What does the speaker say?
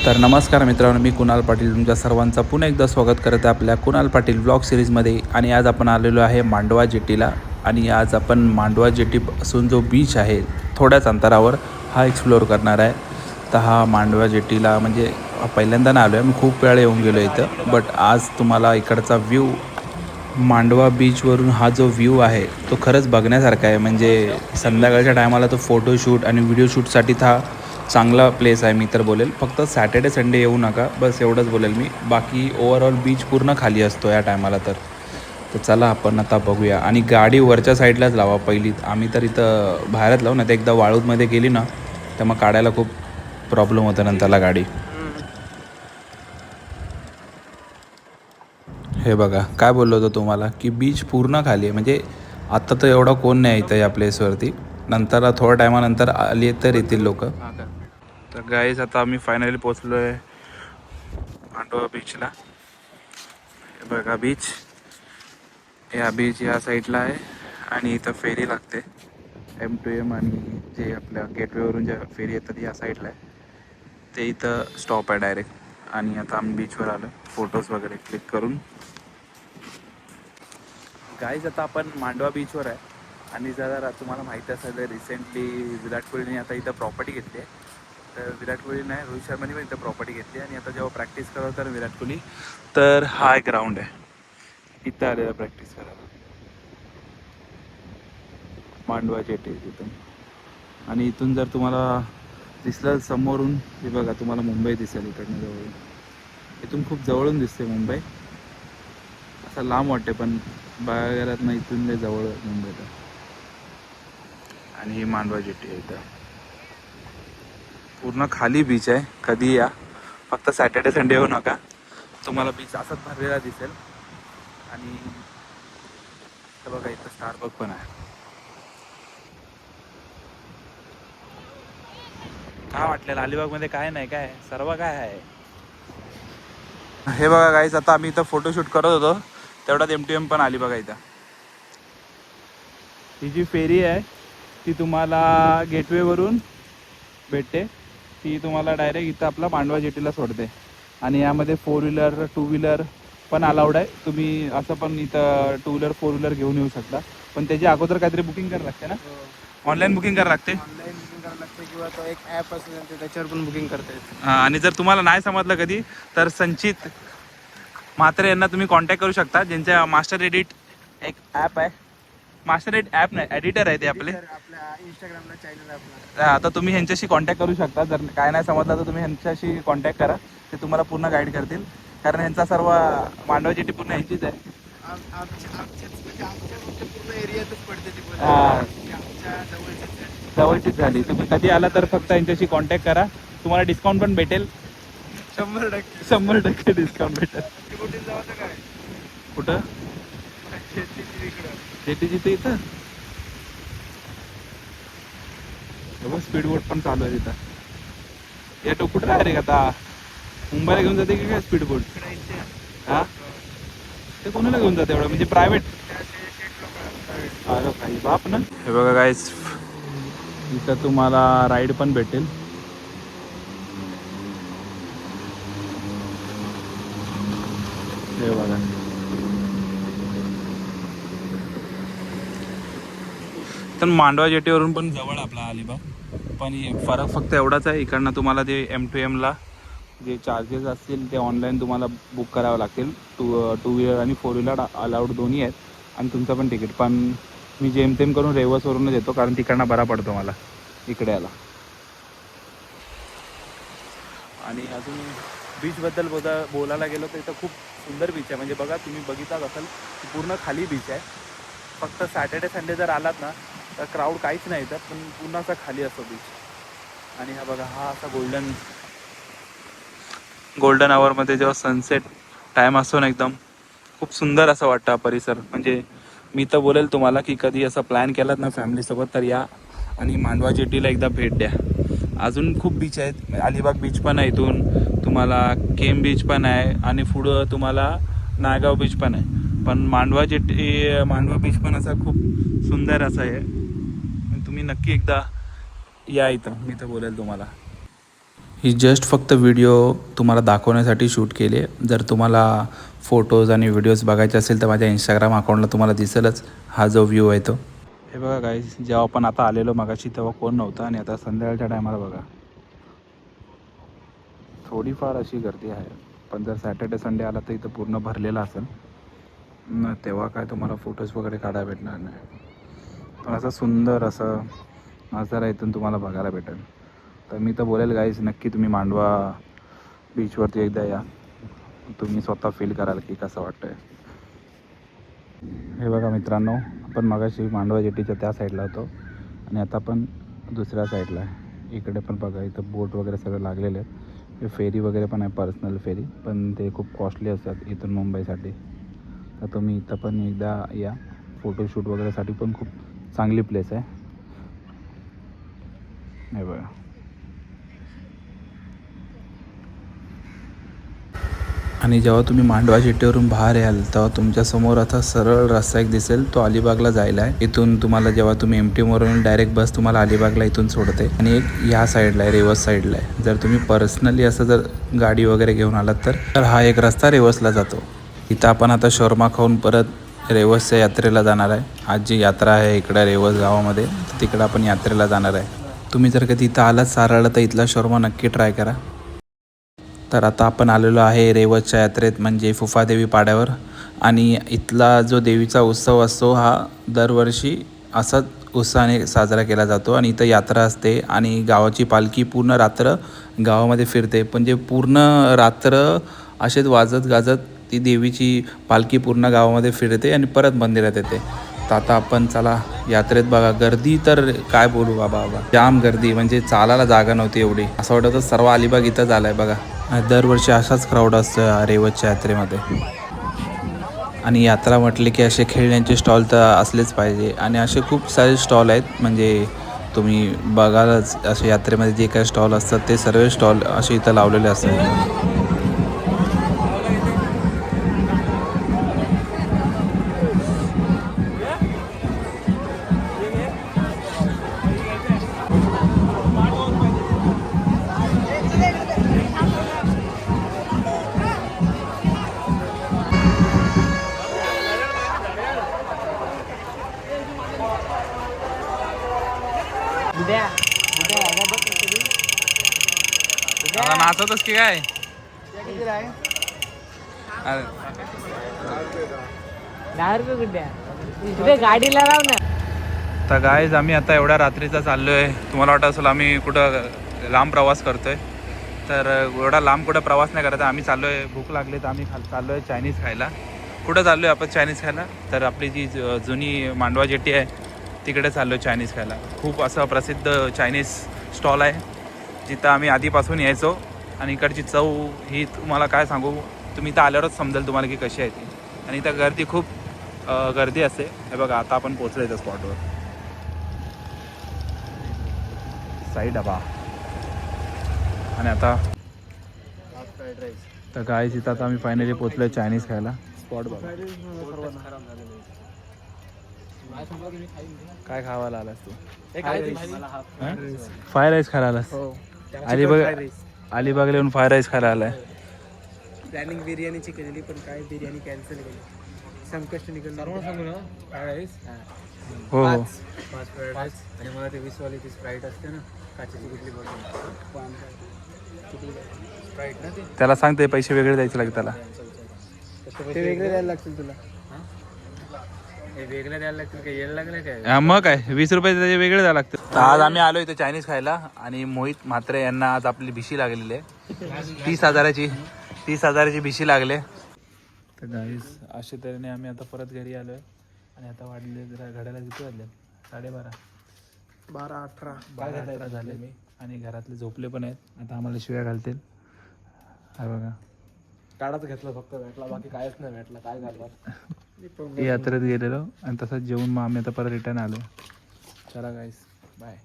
तर नमस्कार मित्रांनो, मी कुणाल पाटील तुमच्या सर्वांचं पुन्हा एकदा स्वागत करत आहे आपल्या कुणाल पाटील ब्लॉग सिरीजमध्ये. आणि आज आपण आलेलो आहे मांडवा जेटीला. आणि आज आपण मांडवा जेटीपासून जो बीच आहे थोड्याच अंतरावर हा एक्सप्लोअर करणार आहे. तर हा मांडवा जेटीला म्हणजे पहिल्यांदा नाही आलो आहे, मी खूप वेळा येऊन गेलो इथं. बट आज तुम्हाला इकडचा व्ह्यू, मांडवा बीचवरून हा जो व्ह्यू आहे तो खरंच बघण्यासारखा आहे. म्हणजे संध्याकाळच्या टायमाला तो फोटोशूट आणि व्हिडिओ शूटसाठी हा चांगला प्लेस आहे मी तर बोलेल. फक्त सॅटर्डे संडे येऊ नका, बस एवढंच बोलेल मी. बाकी ओव्हरऑल बीच पूर्ण खाली असतो या टायमाला. तर चला आपण आता बघूया. आणि गाडी वरच्या साईडलाच लावा पहिली. आम्ही तर इथं बाहेरच लावू ना, ते एकदा वाळूमध्ये गेली ना तर मग काढायला खूप प्रॉब्लेम होतं नंतरला गाडी. हे बघा, काय बोललो होतो तुम्हाला की बीच पूर्ण खाली आहे. म्हणजे आत्ता तर एवढा कोण नाही इथं या प्लेसवरती. नंतर थोड्या टायमानंतर आली तर येतील लोक. तर गाईज आता आम्ही फायनली पोचलो आहे मांडवा बीचला. हे बघा बीच, या बीच या साईडला आहे. आणि इथं फेरी लागते M2M. आणि जे आपल्या गेटवेवरून ज्या फेरी येतात या साईडला आहे, ते इथं स्टॉप आहे डायरेक्ट. आणि आता आम्ही बीचवर आलो फोटोज वगैरे क्लिक करून. गाईज आता आपण मांडवा बीचवर आहे. आणि जरा तुम्हाला माहिती असेल रिसेंटली विराट कोहलीने आता इथं प्रॉपर्टी घेतली आहे. तर विराट कोहली नाही, रोहित शर्माने पण इथं प्रॉपर्टी घेतली. आणि आता जेव्हा प्रॅक्टिस करत होता विराट कोहली, तर हा एक ग्राउंड आहे, इथं आलेला प्रॅक्टिस करायला मांडवा जेटी इथून. आणि इथून जर तुम्हाला दिसलं समोरून, हे बघा तुम्हाला मुंबई दिसेल इकडनं जवळून. इथून खूप जवळून दिसते मुंबई, असं लांब वाटते पण बाहेरात ना इथून लय जवळ मुंबईला. आणि ही मांडवा जेटी आहे इथं. पूर्ण खाली बीच आहे, कधी या, फक्त सॅटर्डे संडे येऊ नका, तुम्हाला बीच असाच भरलेला दिसेल. आणि इथं बघा, इथं स्टारबक पण आहे. काय वाटलेलं अलिबागमध्ये काय नाही, काय सर्व काय आहे. हे बघा गाईज, आता आम्ही इथं फोटोशूट करत होतो तेवढ्यात M2M पण आली बघा इथं. ही जी फेरी आहे ती तुम्हाला गेटवेवरून भेटते. ती तुम्हाला डायरेक्ट इथं आपला मांडवा जेटीला सोडते. आणि यामध्ये 4 व्हीलर 2 व्हीलर पण अलाउड आहे. तुम्ही असं पण इथं 2 व्हीलर 4 व्हीलर घेऊन येऊ शकता. पण त्याची अगोदर काहीतरी बुकिंग करायला लागते ना, ऑनलाईन बुकिंग करायला लागते. ऑनलाईन बुकिंग करावं लागते किंवा तो एक ॲप असेल त्याच्यावर पण बुकिंग करता येते. आणि जर तुम्हाला नाही समजलं कधी, तर संचित म्हात्रे यांना तुम्ही कॉन्टॅक्ट करू शकता, ज्यांच्या मास्टर एडिट एक ॲप आहे. मास्टर ॲप नाही, एडिटर आहे ते आपले. आपल्या इंस्टाग्रामला चॅनल आपला. आता तुम्ही ह्यांच्याशी कॉन्टॅक्ट करू शकता. जर काय नाही समजलं तर तुम्ही ह्यांच्याशी कॉन्टॅक्ट करा, ते तुम्हाला पूर्ण गाईड करतील. कारण ह्यांचा सर्व मांडवा जेटी पूर्ण ह्यांचीच आहे. आमच्या पूर्ण एरियातच पडते ती पण. हा, आमच्या जवळचीच झाली. तुम्ही कधी आला तर फक्त यांच्याशी कॉन्टॅक्ट करा, तुम्हाला डिस्काउंट पण भेटेल. 100% डिस्काउंट भेटेल. कुठे जायचं काय? कुठं जेटीची ते इथं स्पीड बोट पण चालू आहे तिथं. या तो कुठं आहे रे, आता मुंबईला घेऊन जाते की काय स्पीड बोट? हा, ते कोणाला घेऊन जाते एवढं, म्हणजे प्रायव्हेट? अरे काही बाप ना. हे बघा गाईस, इथं तुम्हाला राईड पण भेटेल. हे बघा, तर मांडवा जेटीवरून पण जवळ आपला अलिबाग. पण फरक फक्त एवढाच आहे, इकडनं तुम्हाला ते M2Mला जे चार्जेस असतील ते ऑनलाईन तुम्हाला बुक करावं लागतील. टू व्हीलर आणि 4 व्हीलर अलाउड दोन्ही आहेत. आणि तुमचं पण तिकीट. पण मी जेमतेम करून रेवसवरूनच येतो, कारण तिकडनं बरा पडतो मला इकडे याला. आणि अजून बीचबद्दल बोलायला गेलो तर इथं खूप सुंदर बीच आहे. म्हणजे बघा, तुम्ही बघितलाच असाल की पूर्ण खाली बीच आहे. फक्त सॅटर्डे संडे जर आलात ना तर क्राऊड काहीच नाही येतात, पण पूर्ण असा खाली असतो बीच. आणि हा बघा, हा असा गोल्डन आवरमध्ये जेव्हा सनसेट टाईम असतो ना, एकदम खूप सुंदर असं वाटतं हा परिसर. म्हणजे मी तर बोलेल तुम्हाला की कधी असं प्लॅन केलात ना फॅमिलीसोबत तर या आणि मांडवा जेटीला एकदा भेट द्या. अजून खूप बीच आहेत. अलिबाग बीच पण आहे, इथून तुम्हाला केम बीच पण आहे, आणि पुढं तुम्हाला नायगाव बीच पण आहे. पण मांडवा बीच पण असा खूप सुंदर असा आहे. तुम्ही नक्की एकदा या इथं, मी तर बोलेल तुम्हाला. ही जस्ट फक्त व्हिडिओ तुम्हाला दाखवण्यासाठी शूट केली आहे. जर तुम्हाला फोटोज आणि व्हिडिओज बघायचे असेल तर माझ्या इंस्टाग्राम अकाउंटला तुम्हाला दिसेलच हा जो व्ह्यू आहे तो. हे बघा गाईज, जेव्हा आपण आता आलेलो मगाशी तेव्हा कोण नव्हता आणि आता संध्याकाळच्या टायमाला बघा थोडीफार अशी गर्दी आहे. पण जर सॅटर्डे संडे आला तर इथं पूर्ण भरलेलं असेल न, तेव्हा काय तुम्हाला फोटोज वगैरे काढायला भेटणार नाही. पण असं सुंदर असं नजारा इथून तुम्हाला बघायला भेटेल. तर मी तर बोलेल गाईज, नक्की तुम्ही मांडवा बीचवरती एकदा या, तुम्ही स्वतः फील कराल की कसं वाटतं आहे. हे बघा मित्रांनो, आपण मगाशी मांडवा जेटीच्या त्या साईडला होतो आणि आता आपण दुसऱ्या साईडला आहे. इकडे पण बघा, इथं बोट वगैरे सगळं लागलेले आहेत. हे फेरी वगैरे पण आहे, पर्सनल फेरी, पण ते खूप कॉस्टली असतात इथून मुंबईसाठी. तर तुम्ही इथं पण एकदा या, फोटोशूट वगैरेसाठी पण खूप चांगली प्लेस आहे. हे बघा, आणि जेव्हा तुम्ही मांडवा जेटीवरून बाहेर याल तेव्हा तुमच्यासमोर आता सरळ रस्ता एक दिसेल, तो अलिबागला जायला आहे. इथून तुम्हाला जेव्हा तुम्ही MTMवरून डायरेक्ट बस तुम्हाला अलिबागला इथून सोडते आणि एक ह्या साईडला आहे, रेवस साईडला आहे. जर तुम्ही पर्सनली असं जर गाडी वगैरे घेऊन आलात तर हा एक रस्ता रेवसला जातो. इथं आपण आता शॉर्मा खाऊन परत रेवसच्या यात्रेला जाणार आहे. आज जी यात्रा आहे इकडं रेवस गावामध्ये, तर तिकडं आपण यात्रेला जाणार आहे. तुम्ही जर कधी इथं आलात साराळला तर इथला शॉर्मा नक्की ट्राय करा. तर आता आपण आलेलो आहे रेवसच्या यात्रेत, म्हणजे फुफादेवी पाड्यावर. आणि इथला जो देवीचा उत्सव असतो हा दरवर्षी असाच उत्साहाने साजरा केला जातो. आणि इथं यात्रा असते आणि गावाची पालखी पूर्ण रात्र गावामध्ये फिरते. म्हणजे पूर्ण रात्र असेच वाजत गाजत ती देवीची पालखी पूर्ण गावामध्ये फिरते आणि परत मंदिरात येते. तर आता आपण चला यात्रेत. बघा गर्दी तर काय बोलू बाबा, जाम गर्दी, म्हणजे चालायला जागा नव्हती एवढी. असं वाटतं सर्व अलिबाग इथं झालं आहे बघा. दरवर्षी असाच क्राऊड असतं रेवसच्या यात्रेमध्ये. आणि यात्रा म्हटले की असे खेळण्यांचे स्टॉल तर असलेच पाहिजे. आणि असे खूप सारे स्टॉल आहेत, म्हणजे तुम्ही बघालच असे यात्रेमध्ये जे काही स्टॉल असतात ते सर्व स्टॉल असे इथं लावलेले असतात. नाचतच की काय? गाडीला लाव ना. तर गाईज, आम्ही आता एवढ्या रात्रीचा चाललो आहे. तुम्हाला वाटत असेल आम्ही कुठं लांब प्रवास करतो आहे, तर एवढा लांब कुठं प्रवास नाही करत. आम्ही चाललो आहे, भूक लागली तर आम्ही चाललो आहे चायनीज खायला. कुठं चाललो आहे आपण चायनीज खायला? तर आपली जी जुनी मांडवा जेटी आहे तिकडे चाललो आहे चायनीज खायला. खूप असं प्रसिद्ध चायनीज स्टॉल आहे जिथं आम्ही आधीपासून यायचो. आणि इकडची चव ही तुम्हाला काय सांगू, तुम्ही इथं आल्यावरच समजेल तुम्हाला की कशी आहे ती. आणि इथं गर्दी खूप गर्दी असते. हे बघा, आता आपण पोचलो इथं स्पॉटवर. साई डबा. आणि आता तर काय इथं आता आम्ही फायनली पोचलोय चायनीज खायला. स्पॉट बघा. काय खावायला आलास तू? फ्राय राईस खायला आलास? अलिबागला येऊन फ्राय राईस खायला आलाय. प्लॅनिंग बिर्याणीची केलेली, पण काय बिर्याणी कॅन्सल केली. संकष्ट निघून सर्व सांगू ना. फ्राय राईस हो हो. 5 फ्राईड राईस आणि मला ते 20 वाली ती स्प्राईट असते ना, काचेची कुठली बॉटल स्प्राईट ना, ते त्याला सांगते पैसे वेगळे द्यायचे लागते त्याला. ते वेगळे द्यायला लागतील तुला. हे वेगळे द्यायला लागतील काय? यायला लागलं काय? मग काय 20 रुपये त्याचे वेगळे द्यायला लागते. तर आज आम्ही आलो इथे चायनीज खायला आणि मोहित म्हात्रे यांना आज आपली भिशी लागलेली आहे. 30,000ची भिशी लागले. तर गाईस, अशा तऱ्हेने आम्ही आता परत घरी आलो आहे. आणि आता वाढले जरा घड्याला किती वाजले? 12:30. 12-18 झाले मी. आणि घरातले झोपले पण आहेत. आता आम्हाला शिव्या घालतील. हा बघा, काढाच घेतलं फक्त, भेटला बाकी कायच नाही भेटलं. काय घालणार? यात्रेत गेलेलो आणि तसंच जेवून मग आम्ही आता परत रिटर्न आलो. चला गाईस, बाय.